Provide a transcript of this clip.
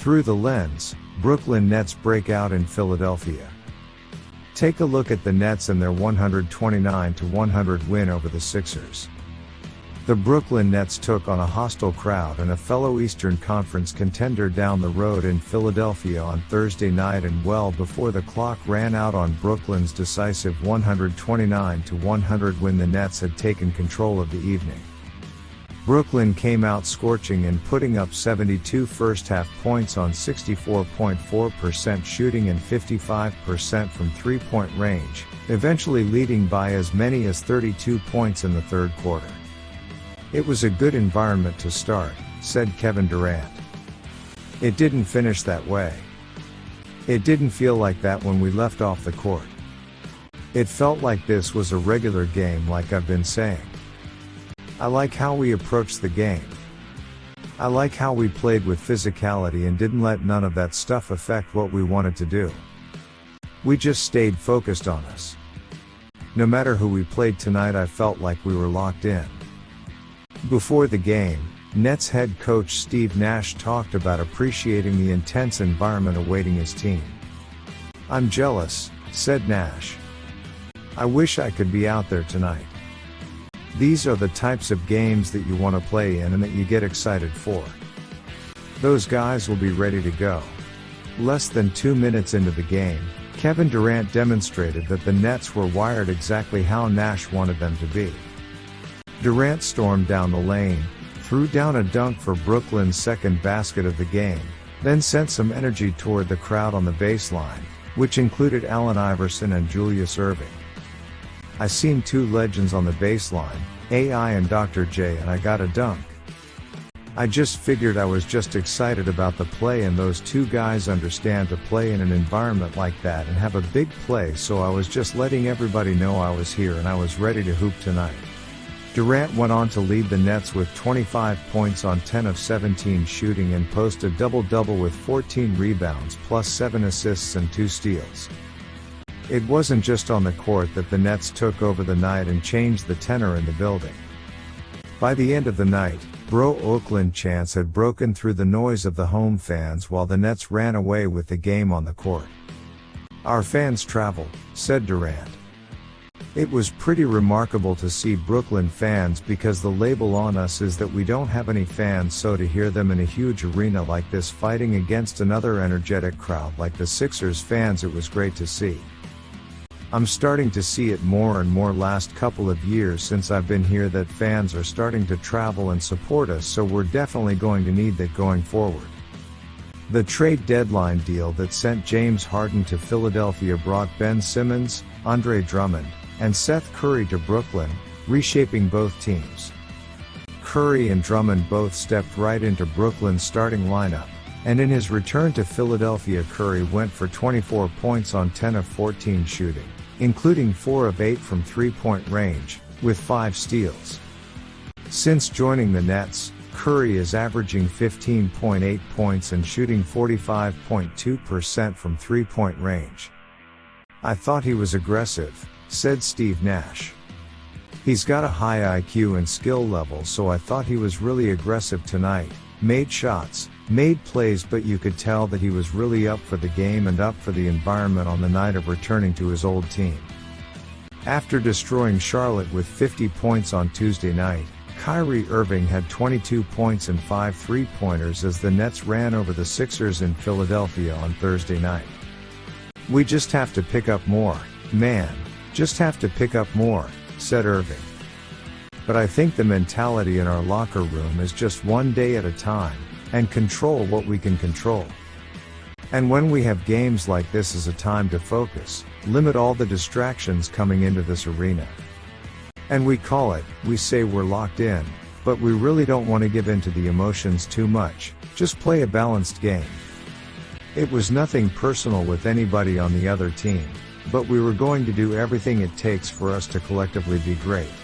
Through the lens, Brooklyn Nets break out in Philadelphia. Take a look at the Nets and their 129-100 win over the Sixers. The Brooklyn Nets took on a hostile crowd and a fellow Eastern Conference contender down the road in Philadelphia on Thursday night, and well before the clock ran out on Brooklyn's decisive 129-100 win, the Nets had taken control of the evening. Brooklyn came out scorching and putting up 72 first-half points on 64.4% shooting and 55% from three-point range, eventually leading by as many as 32 points in the third quarter. "It was a good environment to start," said Kevin Durant. "It didn't finish that way. It didn't feel like that when we left off the court. It felt like this was a regular game, like I've been saying. I like how we approached the game. I like how we played with physicality and didn't let none of that stuff affect what we wanted to do. We just stayed focused on us. No matter who we played tonight, I felt like we were locked in." Before the game, Nets head coach Steve Nash talked about appreciating the intense environment awaiting his team. "I'm jealous," said Nash. "I wish I could be out there tonight. These are the types of games that you want to play in and that you get excited for. Those guys will be ready to go." Less than 2 minutes into the game, Kevin Durant demonstrated that the Nets were wired exactly how Nash wanted them to be. Durant stormed down the lane, threw down a dunk for Brooklyn's second basket of the game, then sent some energy toward the crowd on the baseline, which included Allen Iverson and Julius Erving. "I seen two legends on the baseline, AI and Dr. J, and I got a dunk. I just figured I was just excited about the play, and those two guys understand to play in an environment like that and have a big play, so I was just letting everybody know I was here and I was ready to hoop tonight." Durant went on to lead the Nets with 25 points on 10 of 17 shooting and post a double-double with 14 rebounds plus 7 assists and 2 steals. It wasn't just on the court that the Nets took over the night and changed the tenor in the building. By the end of the night, Bro Oakland chants had broken through the noise of the home fans while the Nets ran away with the game on the court. "Our fans travel," said Durant. "It was pretty remarkable to see Brooklyn fans, because the label on us is that we don't have any fans, so to hear them in a huge arena like this fighting against another energetic crowd like the Sixers fans, it was great to see. I'm starting to see it more and more last couple of years since I've been here, that fans are starting to travel and support us, so we're definitely going to need that going forward." The trade deadline deal that sent James Harden to Philadelphia brought Ben Simmons, Andre Drummond, and Seth Curry to Brooklyn, reshaping both teams. Curry and Drummond both stepped right into Brooklyn's starting lineup, and in his return to Philadelphia, Curry went for 24 points on 10 of 14 shooting, including 4 of 8 from three-point range, with 5 steals. Since joining the Nets, Curry is averaging 15.8 points and shooting 45.2% from three-point range. "I thought he was aggressive," said Steve Nash. "He's got a high IQ and skill level, so I thought he was really aggressive tonight, made shots, made plays, but you could tell that he was really up for the game and up for the environment on the night of returning to his old team." After destroying Charlotte with 50 points on Tuesday night, Kyrie Irving had 22 points and 5 three-pointers as the Nets ran over the Sixers in Philadelphia on Thursday night. "We just have to pick up more, man. Just have to pick up more," said Irving. "But I think the mentality in our locker room is just one day at a time, and control what we can control. And when we have games like this is a time to focus, limit all the distractions coming into this arena. And we say we're locked in, but we really don't want to give in to the emotions too much, just play a balanced game. It was nothing personal with anybody on the other team, but we were going to do everything it takes for us to collectively be great."